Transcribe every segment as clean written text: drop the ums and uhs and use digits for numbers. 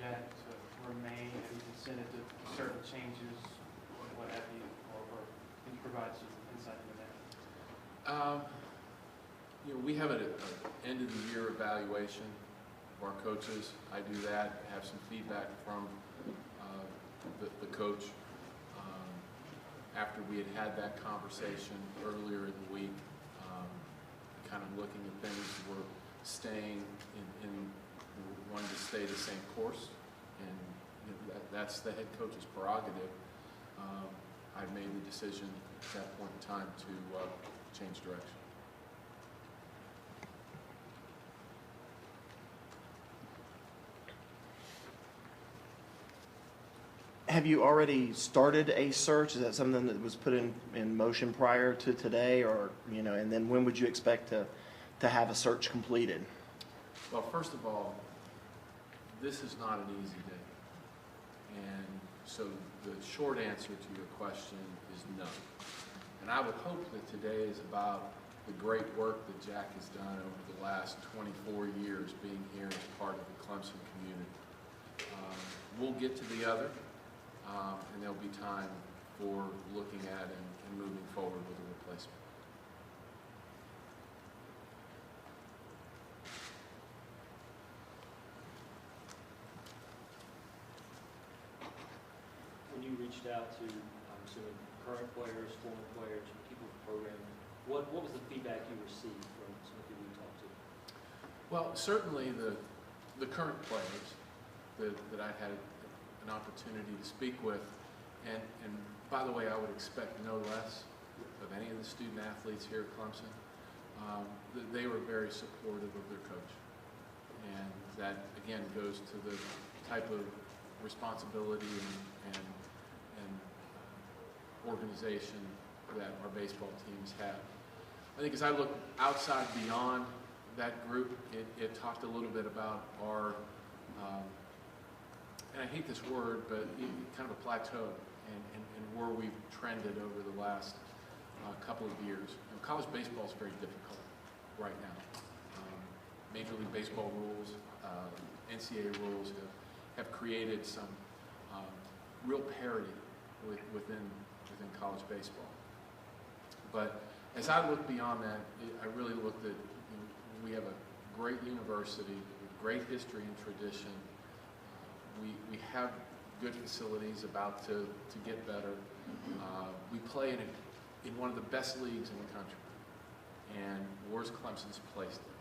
that to remain and consented to certain changes, what have you, or can you provide some insight into that? You know, we have an end of the year evaluation of our coaches. I do that, have some feedback from the coach. After we had that conversation earlier in the week, kind of looking at things, we're staying in wanting to stay the same course, and you know, that's the head coach's prerogative. I made the decision at that point in time to change direction. Have you already started a search? Is that something that was put in motion prior to today, or you know? And then when would you expect to have a search completed? Well, first of all, this is not an easy day, and so the short answer to your question is no. And I would hope that today is about the great work that Jack has done over the last 24 years being here as part of the Clemson community. We'll get to the other. And there'll be time for looking at and moving forward with a replacement. When you reached out to, I'm assuming, current players, former players, people in the program, what was the feedback you received from some of the people you talked to? Well, certainly the current players that I had an opportunity to speak with, and by the way, I would expect no less of any of the student athletes here at Clemson. They were very supportive of their coach, and that again goes to the type of responsibility and organization that our baseball teams have. I think as I look outside beyond that group, it talked a little bit about our and I hate this word, but kind of a plateau and where we've trended over the last couple of years. And college baseball is very difficult right now. Major League Baseball rules, NCAA rules have created some real parity within college baseball. But as I look beyond that, I really looked at, you know, we have a great university with great history and tradition. We have good facilities about to get better. We play in one of the best leagues in the country. And where's Clemson's place there?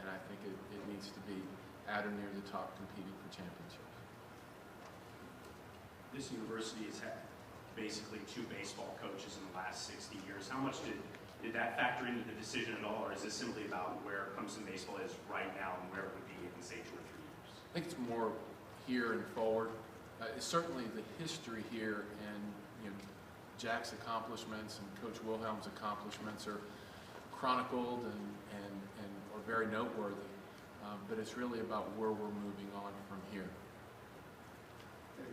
And I think it needs to be at or near the top, competing for championships. This university has had basically 2 baseball coaches in the last 60 years. How much did that factor into the decision at all, or is this simply about where Clemson baseball is right now and where it would be in, say, 2 or 3 years? I think it's more here and forward. Certainly the history here and you know, Jack's accomplishments and Coach Wilhelm's accomplishments are chronicled and are very noteworthy. But it's really about where we're moving on from here.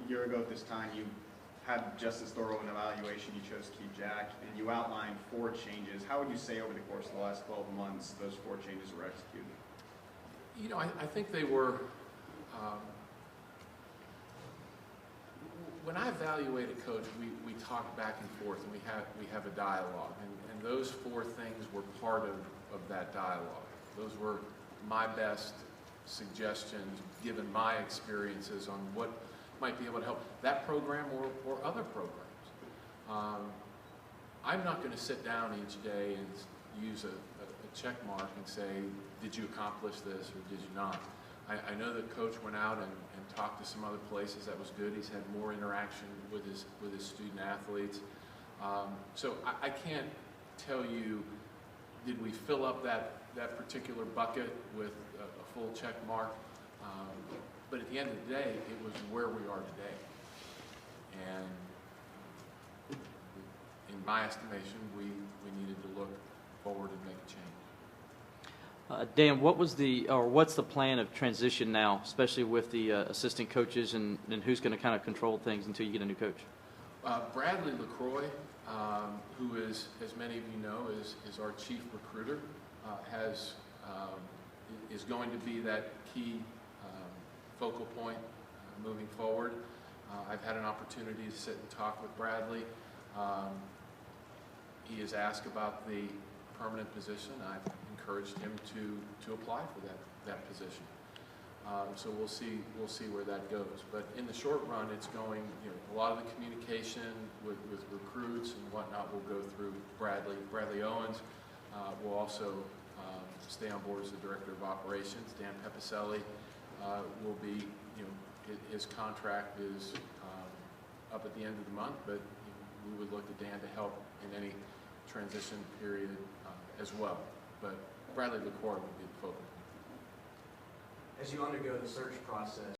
A year ago at this time, you had just as thorough an evaluation. You chose to keep Jack, and you outlined 4 changes. How would you say over the course of the last 12 months those 4 changes were executed? You know, I think they were. When I evaluate a coach, we talk back and forth, and we have a dialogue, and those 4 things were part of that dialogue. Those were my best suggestions, given my experiences on what might be able to help that program or other programs. I'm not going to sit down each day and use a check mark and say, did you accomplish this or did you not? I know that Coach went out and talked to some other places. That was good. He's had more interaction with his student athletes. So I can't tell you, did we fill up that particular bucket with a full check mark? But at the end of the day, it was where we are today. And in my estimation, we needed to look forward and make a change. Dan, what's the plan of transition now, especially with the assistant coaches and who's going to kind of control things until you get a new coach? Bradley LaCroix, who is, as many of you know, is our chief recruiter, is going to be that key focal point moving forward. I've had an opportunity to sit and talk with Bradley. He has asked about the permanent position. I've encouraged him to apply for that position. So we'll see where that goes. But in the short run, it's going, a lot of the communication with recruits and whatnot will go through Bradley. Bradley Owens will also stay on board as the Director of Operations. Dan Pepicelli will be, his contract is up at the end of the month, but we would look to Dan to help in any transition period as well. But Bradley LaCour will be the focal. As you undergo the search process,